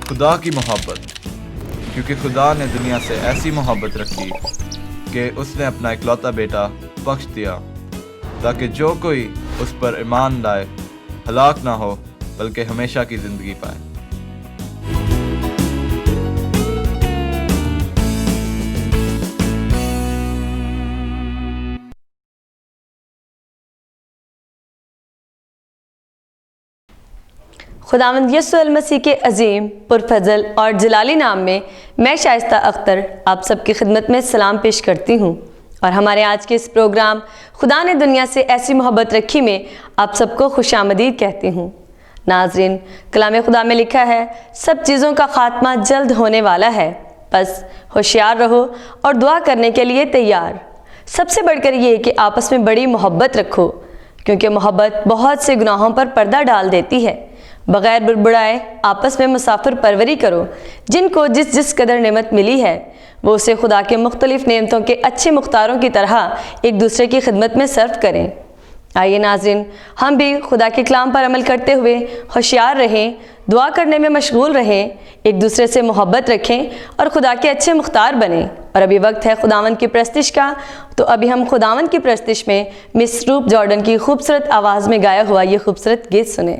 خدا کی محبت، کیونکہ خدا نے دنیا سے ایسی محبت رکھی کہ اس نے اپنا اکلوتا بیٹا بخش دیا، تاکہ جو کوئی اس پر ایمان لائے ہلاک نہ ہو بلکہ ہمیشہ کی زندگی پائے۔ خداوند یسوع المسیح کے عظیم، پرفضل اور جلالی نام میں شائستہ اختر آپ سب کی خدمت میں سلام پیش کرتی ہوں، اور ہمارے آج کے اس پروگرام خدا نے دنیا سے ایسی محبت رکھی میں آپ سب کو خوش آمدید کہتی ہوں۔ ناظرین، کلام خدا میں لکھا ہے، سب چیزوں کا خاتمہ جلد ہونے والا ہے، بس ہوشیار رہو اور دعا کرنے کے لیے تیار۔ سب سے بڑھ کر یہ کہ آپس میں بڑی محبت رکھو، کیونکہ محبت بہت سے گناہوں پر پردہ ڈال دیتی ہے۔ بغیر بڑبڑائے آپس میں مسافر پروری کرو، جن کو جس قدر نعمت ملی ہے وہ اسے خدا کے مختلف نعمتوں کے اچھے مختاروں کی طرح ایک دوسرے کی خدمت میں صرف کریں۔ آئیے ناظرین، ہم بھی خدا کے کلام پر عمل کرتے ہوئے ہوشیار رہیں، دعا کرنے میں مشغول رہیں، ایک دوسرے سے محبت رکھیں اور خدا کے اچھے مختار بنیں۔ اور ابھی وقت ہے خداوند کی پرستش کا، تو ابھی ہم خداوند کی پرستش میں مس روپ جارڈن کی خوبصورت آواز میں گایا ہوا یہ خوبصورت گیت سنیں۔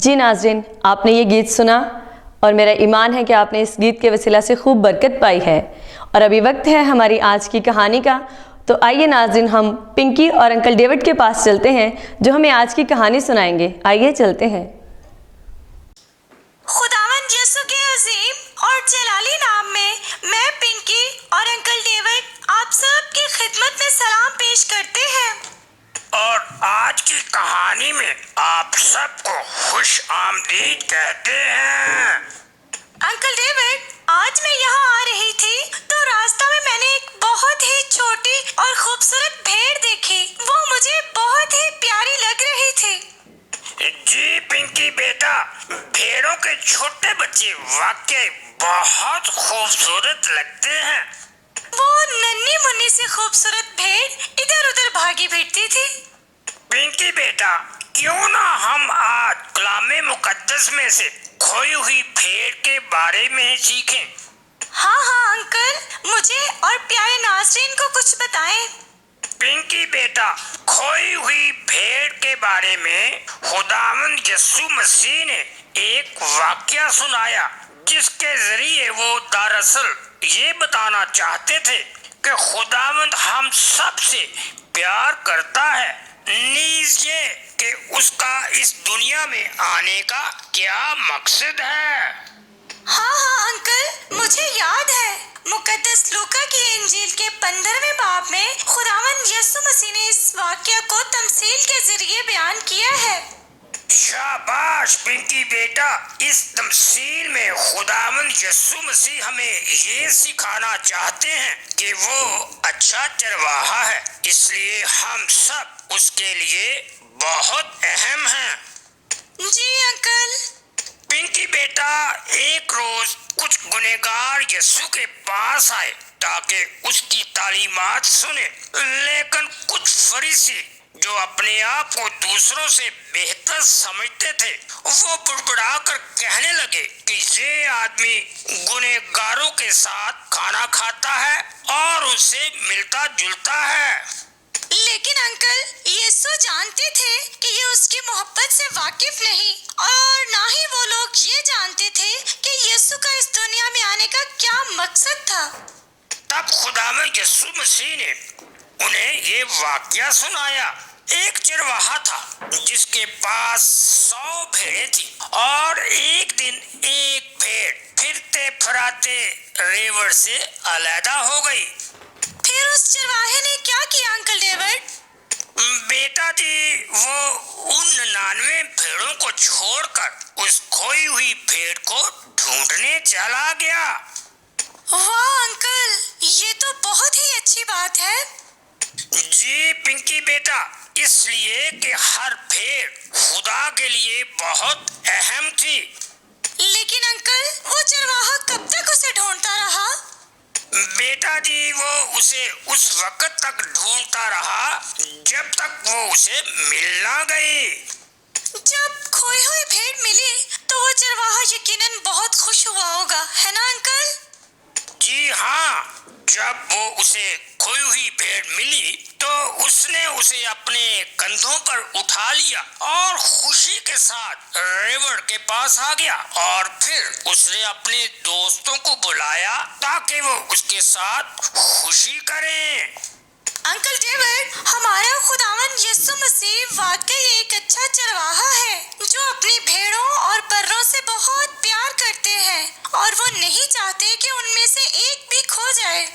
जी नाज़रीन, आपने ये गीत सुना और मेरा ईमान है कि आपने इस गीत के वसीला से खूब बरकत पाई है। और अभी वक्त है हमारी आज की कहानी का, तो आइए नाज़रीन हम पिंकी और अंकल डेविड के पास चलते हैं जो हमें आज की कहानी सुनाएंगे। आइए चलते हैं। खुदावंद यीशु के अजीम और जलाली नाम में मैं पिंकी और अंकल डेविड आप सब की खिदमत में सलाम पेश करते हैं। और आज की कहानी में आप सबको खुश आमदीद कहते हैं। अंकल डेविड, आज मैं यहाँ आ रही थी तो रास्ता में मैंने एक बहुत ही छोटी और खूबसूरत भेड़ देखी। वो मुझे बहुत ही प्यारी लग रही थी। जी पिंकी बेटा, भेड़ों के छोटे बच्चे वाकई बहुत खूबसूरत लगते हैं। वो नन्ही मुन्नी सी खूबसूरत भेड़ इधर उधर भागी फिरती थी। पिंकी बेटा, क्यों ना हम आज कलामे मुकद्दस में से खोई हुई भेड़ के बारे में सीखें। हाँ हाँ अंकल, मुझे और प्यारे नाज़रीन को कुछ बताएं। पिंकी बेटा, खोई हुई भेड़ के बारे में खुदावंद यीशु मसीह ने एक वाकया सुनाया जिसके जरिए वो दरअसल ये बताना चाहते थे कि खुदावंद हम सब से प्यार करता है, नीज ये कि उसका इस दुनिया में आने का क्या मकसद है। हाँ हाँ अंकल, मुझे याद है मुकद्दस लूका की इंजील के 15वें बाब में खुदावंद यीशु मसीह ने इस वाकया को तमसील के जरिए बयान किया है। शाबाश पिंकी बेटा, इस तमसील में खुदावंद यीशु मसीह हमें ये सिखाना चाहते हैं कि वो अच्छा चरवाहा है, इसलिए हम सब उसके लिए बहुत अहम हैं। जी अंकल। पिंकी बेटा, एक रोज कुछ गुनहगार यीशु के पास आए ताकि उसकी तालीमात सुने, लेकिन कुछ फरीसी जो अपने आप को दूसरों से बेहतर समझते थे वो बुड़बुड़ा कर कहने लगे कि ये आदमी गुनहगारों के साथ खाना खाता है और उनसे मिलता जुलता है। लेकिन अंकल, यीशु जानते थे कि ये उसकी मोहब्बत से वाकिफ नहीं, और ना ही वो लोग ये जानते थे कि यीशु का इस दुनिया में आने का क्या मकसद था। तब खुदावंद यीशु मसीह ने उन्हें ये वाकया सुनाया। एक चरवाहा था जिसके पास 100 भेड़ें थी और एक दिन एक भेड़ फिरते फराते रेवड़ से अलहदा हो गई। फिर उस चरवाहे ने क्या किया अंकल डेविड? बेटा जी, वो उन 99 भेड़ों को छोड़कर उस खोई हुई भेड़ को ढूंढने चला गया। वाह अंकल, ये तो बहुत ही अच्छी बात है। जी पिंकी बेटा, इसलिए कि हर भेड़ खुदा के लिए बहुत अहम थी। लेकिन अंकल, वो चरवाहा कब तक उसे ढूंढता रहा? बेटा जी, वो उसे उस वक्त तक ढूंढता रहा जब तक वो उसे मिल ना गई। जब खोई हुई भेड़ मिली तो वो चरवाहा यकीनन बहुत खुश हुआ होगा, है ना अंकल? जी हाँ, जब वो उसे खोई हुई भेड़ मिली तो उसने उसे अपने कंधों पर उठा लिया और खुशी के साथ रेवड़ के पास आ गया, और फिर उसने अपने दोस्तों को बुलाया ताकि वो उसके साथ खुशी करें। अंकल डेविड, हमारा खुदावंद यीशु मसीह वाकई एक अच्छा चरवाहा है जो अपनी भेड़ों और बर्रों से बहुत प्यार करते हैं, और वो नहीं चाहते कि उनमें से एक भी खो जाए।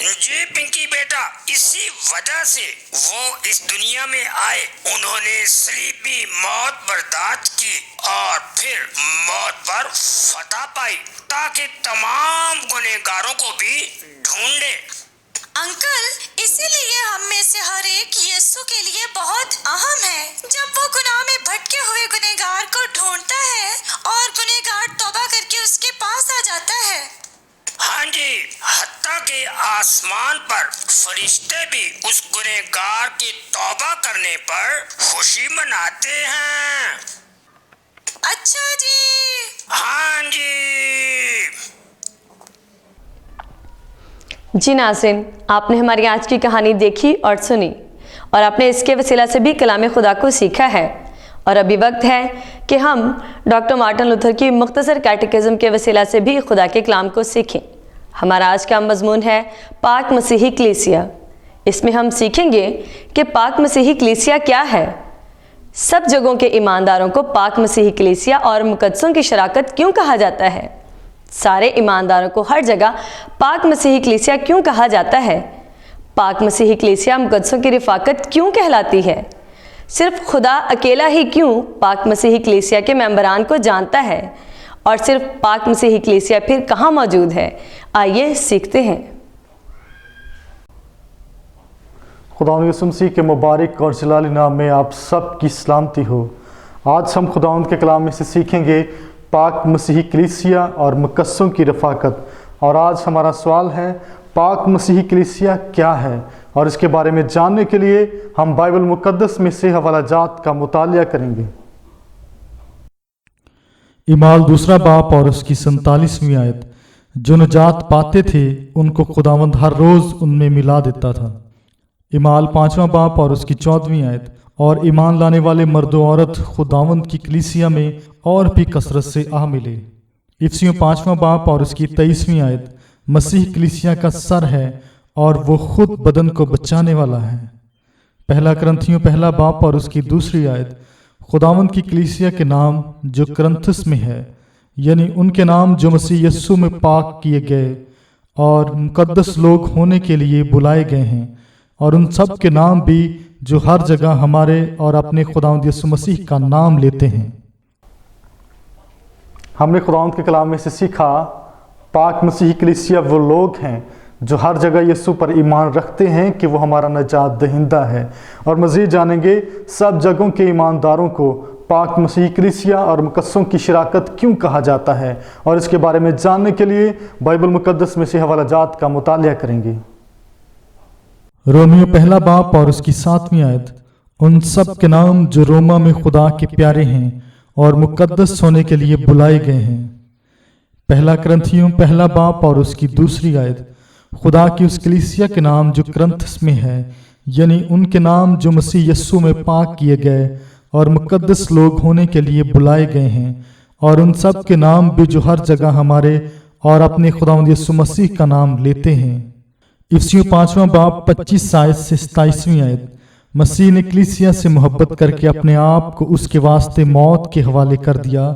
जी पिंकी बेटा, इसी वजह से वो इस दुनिया में आए। उन्होंने सलीबी मौत बर्दाश्त की और फिर मौत पर फतह पाई ताकि तमाम गुनहगारों को भी ढूंढे। अंकल, इसीलिए हम में से हर एक यीशु के लिए बहुत अहम है। जब वो गुनाह में भटके हुए गुनहगार को ढूंढता है और गुनहगार तौबा करके उसके पास आ जाता है। हाँ जी, हत्ता के आसमान पर फरिश्ते भी उस गुनहगार के तौबा करने पर खुशी मनाते हैं। अच्छा जी। हाँ जी। जी नाज़रीन, आपने हमारी आज की कहानी देखी और सुनी, और आपने इसके वसीला से भी कलाम खुदा को सीखा है। और अभी वक्त है कि हम डॉक्टर मार्टिन लूथर की मुख्तसर कैटेकिज्म के वसीला से भी खुदा के कलाम को सीखें। हमारा आज का मजमून है पाक मसीही कलीसिया। इसमें हम सीखेंगे कि पाक मसीही कलीसिया क्या है, सब जगहों के ईमानदारों को पाक मसीही कलीसिया और मुकद्दसों की शराकत क्यों कहा जाता है, सारे ईमानदारों को हर जगह पाक मसीही कलीसिया क्यों कहा जाता है, पाक मसीही कलीसिया मुकद्दसों की रिफाकत क्यों कहलाती है, सिर्फ खुदा अकेला ही क्यों पाक मसीही कलीसिया के मेंबरान को जानता है, और सिर्फ पाक मसीही कलीसिया फिर कहाँ मौजूद है। आइए सीखते हैं। खुदावंद यीशु मसीह के मुबारक और जलाली नाम में आप सब की सलामती हो। आज हम खुदावंद के कलाम में से सीखेंगे पाक मसीही कलीसिया और मुकद्दसों की रफ़ाकत। और आज हमारा सवाल है पाक मसीही कलीसिया क्या है, और इसके बारे में जानने के लिए हम बाइबल मुकद्दस में से हवाला जात का मुतालिया करेंगे। इमाल दूसरा बाप और उसकी 47वीं आयत। जो नजात पाते थे उनको खुदावंद हर रोज़ उनमें मिला देता था। इमाल 5वां बाप और उसकी 14वीं आयत। और ईमान लाने वाले मर्द औरत खुदावंद की कलीसिया में और भी कसरत से आ मिले। इफसियों 5वां बाप और उसकी 23वीं आयत। मसीह कलीसिया का सर है और वो खुद बदन को बचाने वाला है। पहला करंथियों पहला बाप और उसकी 2री आयत। खुदावंद की कलीसिया के नाम जो करंथस में है, यानी उनके नाम जो मसीह यस्सु में पाक किए गए और मुकद्दस लोग होने के लिए बुलाए गए हैं, और उन सब के नाम भी जो हर जगह हमारे और अपने खुदावंद यीशु मसीह का नाम लेते हैं। हमने खुदावंद के कलाम में से सीखा पाक मसीही कलीसिया वो लोग हैं जो हर जगह यीशु पर ईमान रखते हैं कि वो हमारा नजात दहिंदा है। और मज़ीद जानेंगे सब जगहों के ईमानदारों को पाक मसीही कलीसिया और मुकद्दसों की शराकत क्यों कहा जाता है, और इसके बारे में जानने के लिए बाइबल मुकद्दस में से हवाला जात का मुतालिया करेंगे। रोमियो पहला बाप और उसकी 7वीं आयत। उन सब के नाम जो रोमा में खुदा के प्यारे हैं और मुकद्दस होने के लिए बुलाए गए हैं। पहला करंथियों पहला बाप और उसकी 2री आयत। खुदा की उस कलीसिया के नाम जो करंथस में है, यानी उनके नाम जो मसीह यस्सु में पाक किए गए और मुकद्दस लोग होने के लिए बुलाए गए हैं, और उन सब के नाम भी जो हर जगह हमारे और अपने खुदावंद यीशु मसीह का नाम लेते हैं। इफसियों 5वां बाप 25 आयत से 27वीं आयत। मसीह ने कलीसिया से मोहब्बत करके अपने आप को उसके वास्ते मौत के हवाले कर दिया,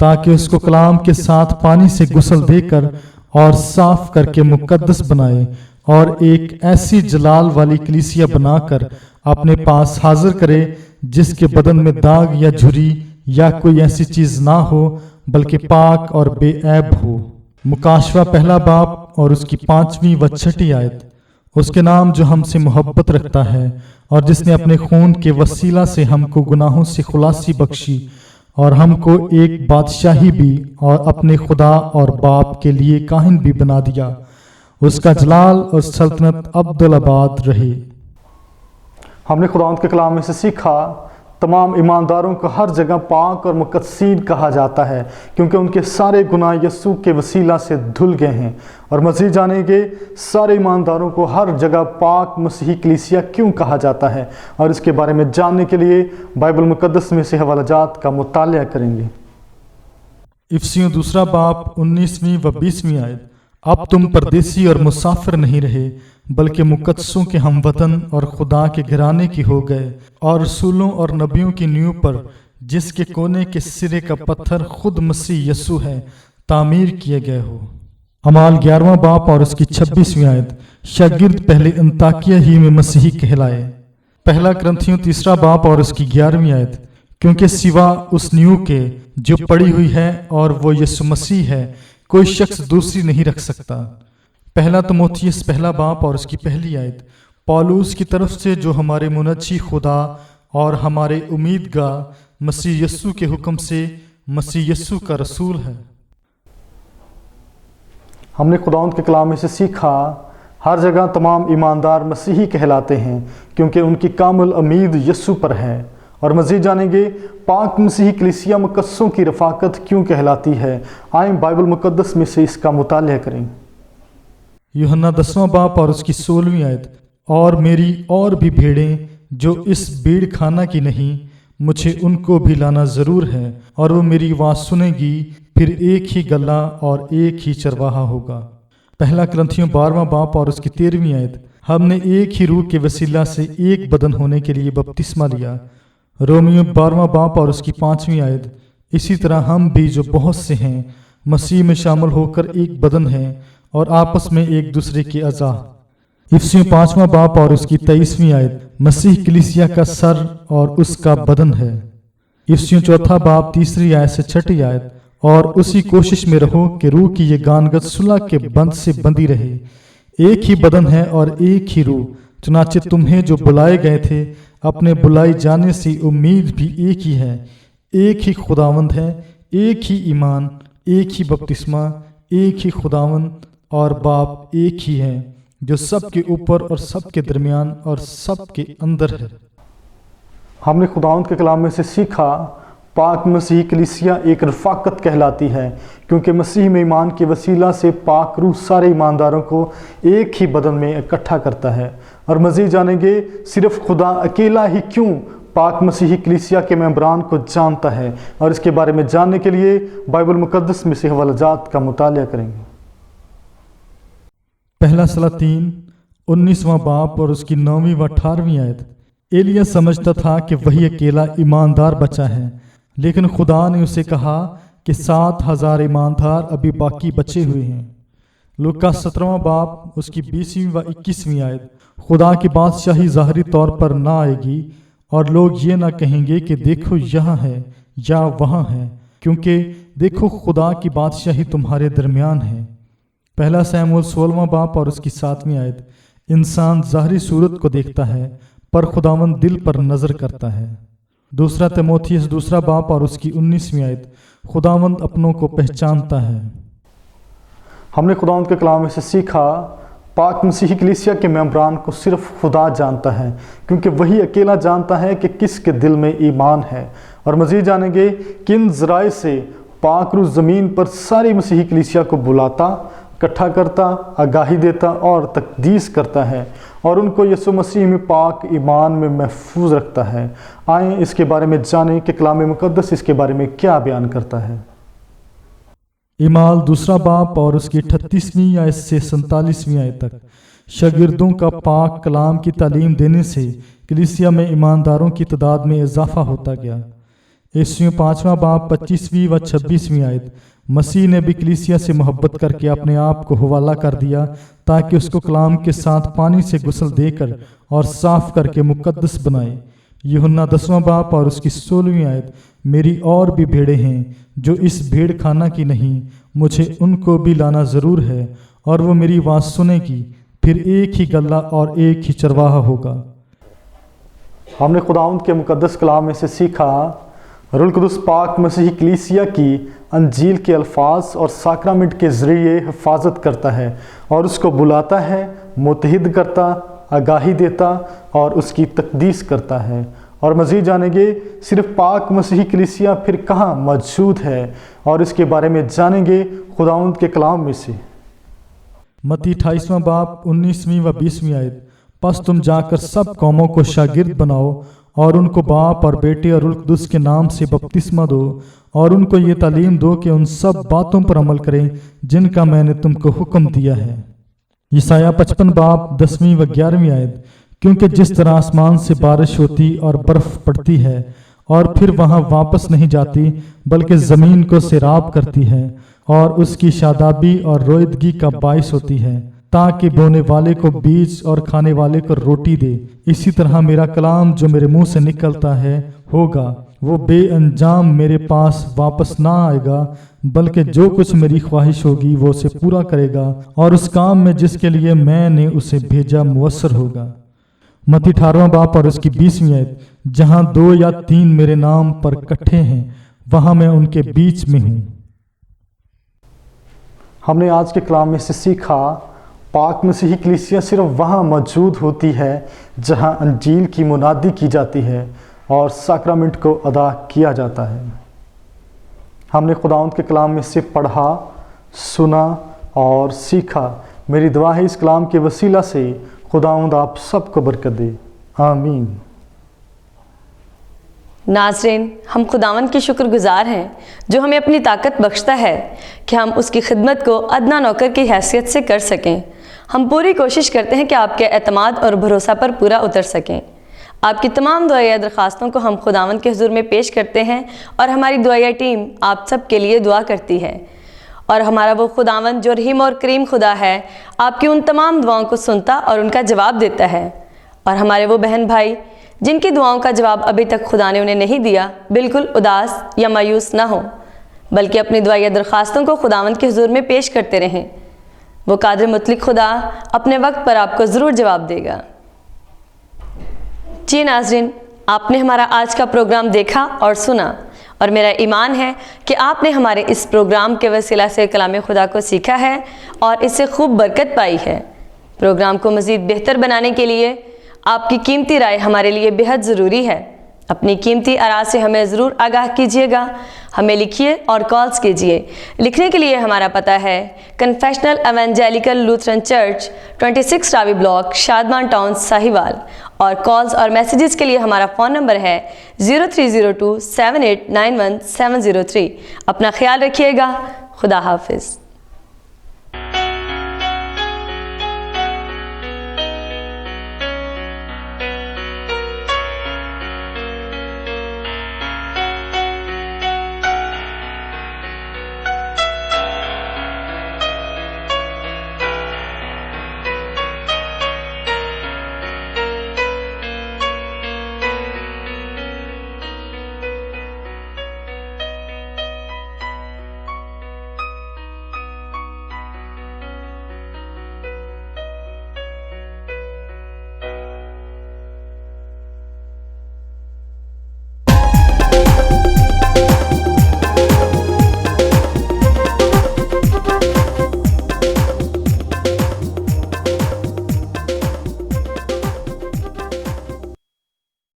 ताकि उसको कलाम के साथ पानी से गुस्ल देकर और साफ करके मुकद्दस बनाए, और एक ऐसी जलाल वाली कलीसिया बनाकर अपने पास हाजिर करे जिसके बदन में दाग या झुर्री या कोई ऐसी चीज ना हो, बल्कि पाक और बेऐब हो। मुकाशवा पहला बाप और उसकी 5वीं व 6ठी आयत। उसके नाम जो हमसे मोहब्बत रखता है और जिसने अपने खून के वसीला से हमको गुनाहों से खुलासी बख्शी और हमको एक बादशाही भी और अपने खुदा और बाप के लिए काहिन भी बना दिया, उसका जलाल और सल्तनत अब्दुल-आबाद रहे। हमने खुदावंद के कलाम में से सीखा तमाम ईमानदारों को हर जगह पाक और मुकद्दसीन कहा जाता है, क्योंकि उनके सारे गुनाह यस्सु के वसीला से धुल गए हैं। और मज़ीद जानेंगे सारे ईमानदारों को हर जगह पाक मसीही कलीसिया क्यों कहा जाता है, और इसके बारे में जानने के लिए बाइबल मुकद्दस में से हवाला जात का मुतालिया करेंगे। इफसियों दूसरा बाप 19वीं व 20वीं आयत। अब तुम परदेसी और मुसाफिर नहीं रहे, बल्कि मुकद्दसों के हमवतन और खुदा के घराने की हो गए, और रसूलों और नबियों की नींव पर जिसके कोने के सिरे का पत्थर खुद मसीह यस्सु है तामीर किए गए हो। अमाल 11वां बाप और उसकी 26वीं आयत। शागिर्द पहले अंताकिया ही में मसीही कहलाए। पहला करंथियों 3रा बाप और उसकी 11वीं आयत। क्योंकि सिवा उस नींव के जो पड़ी हुई है और वो यीशु मसीह है, कोई शख्स दूसरी नहीं रख सकता। पहला तिमोथियस पहला बाप और उसकी 1 आयत। पौलुस की तरफ से जो हमारे मुनज्जी खुदा और हमारे उम्मीदगार मसीह यस्सु के हुक्म से मसीह यस्सु का रसूल है। हमने खुदावंद के कलाम में से सीखा हर जगह तमाम ईमानदार मसीही कहलाते हैं, क्योंकि उनकी कामिल उम्मीद यस्सु पर है। और मज़ीद जानेंगे पाक मसीही कलीसिया मुकद्दसों की रफ़ाकत क्यों कहलाती है। आए बाइबल मुकद्दस में से इसका मुतालिया करें। यूहन्ना 10वां बाप और उसकी 16वीं आयत। और मेरी और भी भेड़ें जो इस भीड़ खाना की नहीं, मुझे उनको भी लाना ज़रूर है और वो मेरी आवाज़ सुनेगी। फिर एक ही गला और एक ही चरवाहा होगा। पहला करंथियों 12वां बाब और उसकी 13वीं आयत। हमने एक ही रूह के वसीला से एक बदन होने के लिए बपतिस्मा लिया। रोमियो 12वां बाब और उसकी 5वीं आयत। इसी तरह हम भी जो बहुत से हैं मसीह में शामिल होकर एक बदन हैं और आपस में एक दूसरे के अज़ा। इफिसियों 5वां बाब और उसकी 23वीं आयत। मसीह कलीसिया का सर और उसका बदन है। इफिसियों 4 बाब 3 आयत से 6 आयत। और उसी कोशिश में रहो कि रूह की ये गानगत सुलह के बंध से बंधी रहे। एक ही बदन है और एक ही रूह, चुनाचे तुम्हें जो बुलाए गए थे अपने बुलाई जाने से उम्मीद भी एक ही है। एक ही खुदावंद है, एक ही ईमान, एक ही बपतिस्मा, एक ही खुदावंद और बाप एक ही है जो सबके ऊपर और सबके दरमियान और सबके अंदर है। हमने खुदावंद के कलाम में से सीखा पाक मसीह कलीसिया एक रफ़ाकत कहलाती है क्योंकि मसीह में ईमान के वसीला से पाक रूह सारे ईमानदारों को एक ही बदन में इकट्ठा करता है। और मज़ीद जानेंगे सिर्फ खुदा अकेला ही क्यों पाक मसीही कलीसिया के मेंबरान को जानता है, और इसके बारे में जानने के लिए बाइबल मुकद्दस में से हवालाजात का मुतालिया करेंगे। पहला सलातीन 19वां बाब और उसकी 9वीं व 18वीं आयत। एलिया समझता था कि वही अकेला ईमानदार बचा है, लेकिन खुदा ने उसे कहा कि 7,000 ईमानदार अभी बाकी बचे हुए हैं। लूका 17वां बाब उसकी 20वीं व 21वीं आयत। खुदा की बादशाही ज़ाहरी तौर पर ना आएगी और लोग ये ना कहेंगे कि देखो यहाँ है या वहाँ है, क्योंकि देखो खुदा की बादशाही तुम्हारे दरमियान है। पहला सैमुएल 16वां बाब और उसकी 7वीं आयत। इंसान ज़ाहरी सूरत को देखता है पर खुदावंद दिल पर नज़र करता है। दूसरा तीमुथियुस 2 बाब और उसकी 19वीं आयत। खुदावंद अपनों को पहचानता है। हमने खुदावंद के कलाम में से सीखा पाक मसीही कलीसिया के मेंबरान को सिर्फ खुदा जानता है क्योंकि वही अकेला जानता है कि किसके दिल में ईमान है। और मज़ीद जानेंगे किन ज़राए से पाक रूह ज़मीन पर सारी मसीही कलीसिया को बुलाता, इकट्ठा करता, आगाही देता और तकदीस करता है और उनको यीशु मसीह में पाक ईमान में महफूज रखता है। आएँ इसके बारे में जानें कि कलाम मुकद्दस इसके बारे में क्या बयान करता है। इमाल 2 बाब और उसकी 38वीं आयत से 47वीं आयत तक। शागिर्दों का पाक कलाम की तालीम देने से कलीसिया में ईमानदारों की तादाद में इजाफा होता गया। इफिसियों 5वां बाब 25वीं व 26वीं आयत। मसीह ने भी कलीसिया से मोहब्बत करके अपने आप को हवाला कर दिया ताकि उसको कलाम के साथ पानी से गुस्ल देकर और साफ करके मुकद्दस बनाए। यूहन्ना 10वां बाब और उसकी 16वीं आयत। मेरी और भी भेड़ें हैं जो इस भेड़ खाना की नहीं, मुझे उनको भी लाना ज़रूर है और वो मेरी आवाज़ सुनेगी। फिर एक ही गला और एक ही चरवाहा होगा। हमने खुदावंद के मुकद्दस कलाम में से सीखा रूहुल कुद्दुस पाक मसीही कलीसिया की अंजील के अल्फाज और साक्रामेंट के ज़रिए हिफाजत करता है और उसको बुलाता है, मुतहिद करता, आगाही देता और उसकी तकदीस करता है। और मज़ीद जानेंगे सिर्फ पाक मसीही कलीसिया फिर कहाँ मौजूद है और इसके बारे में जानेंगे खुदावंद के कलाम में से। मत्ती 28वां बाब 19वीं व 20वीं आयत। बस तुम जाकर सब कौमों को शागिर्द बनाओ और उनको बाप और बेटे और रूहुल कुद्दुस के नाम से बपतिस्मा दो और उनको ये तालीम दो कि उन सब बातों पर अमल करें जिनका मैंने तुमको हुक्म दिया है। यशायाह 55 बाब 10वीं व 11वीं आयत। क्योंकि जिस तरह आसमान से बारिश होती और बर्फ पड़ती है और फिर वहां वापस नहीं जाती बल्कि ज़मीन को सैराब करती है और उसकी शादाबी और रोईदगी का बाइस होती है ताकि बोने वाले को बीज और खाने वाले को रोटी दे, इसी तरह मेरा कलाम जो मेरे मुंह से निकलता है होगा। वो बेअंजाम मेरे पास वापस ना आएगा बल्कि जो कुछ मेरी ख्वाहिश होगी वो उसे पूरा करेगा और उस काम में जिसके लिए मैंने उसे भेजा मुयस्सर होगा। मत्ती 18वां बाब और उसकी 20वीं आयत। जहां 2 या 3 मेरे नाम पर इकट्ठे हैं वहां मैं उनके बीच में हूं। हमने आज के कलाम में से सीखा पाक मसीही कलीसिया सिर्फ वहाँ मौजूद होती है जहाँ अंजील की मुनादी की जाती है और साक्रामेंट को अदा किया जाता है। हमने खुदावंद के कलाम में से पढ़ा, सुना और सीखा। मेरी दुआ है इस कलाम के वसीला से खुदावंद आप सबको बरकत दे। आमीन। नाज़रीन, हम खुदावंद के शुक्रगुज़ार हैं जो हमें अपनी ताकत बख्शता है कि हम उसकी खिदमत को अदना नौकर की हैसियत से कर सकें। हम पूरी कोशिश करते हैं कि आपके एतमाद और भरोसा पर पूरा उतर सकें। आपकी तमाम दुआया दरख्वास्तों को हम खुदावंद के हुजूर में पेश करते हैं और हमारी दुआया टीम आप सब के लिए दुआ करती है। और हमारा वो खुदावंद जो रहीम और करीम खुदा है, आपकी उन तमाम दुआओं को सुनता और उनका जवाब देता है। और हमारे वो बहन भाई जिनकी दुआओं का जवाब अभी तक खुदा ने उन्हें नहीं दिया, बिल्कुल उदास या मायूस ना हो, बल्कि अपनी दुआया दरख्वास्तों को खुदावंद के हुजूर में पेश करते रहें। वो कादिर मुतलक खुदा अपने वक्त पर आपको ज़रूर जवाब देगा। जी नाज़रीन, आपने हमारा आज का प्रोग्राम देखा और सुना, और मेरा ईमान है कि आपने हमारे इस प्रोग्राम के वसीला से कलाम खुदा को सीखा है और इससे खूब बरकत पाई है। प्रोग्राम को मज़ीद बेहतर बनाने के लिए आपकी कीमती राय हमारे लिए बेहद ज़रूरी है। अपनी कीमती आरा से हमें ज़रूर आगाह कीजिएगा। हमें लिखिए और कॉल्स कीजिए। लिखने के लिए हमारा पता है confessional evangelical Lutheran church, 26 Ravi block, Shadman town, Sahiwal. और कॉल्स और मैसेजेस के लिए हमारा फ़ोन नंबर है 0302 7891 703। अपना ख्याल रखिएगा। खुदा हाफिज़।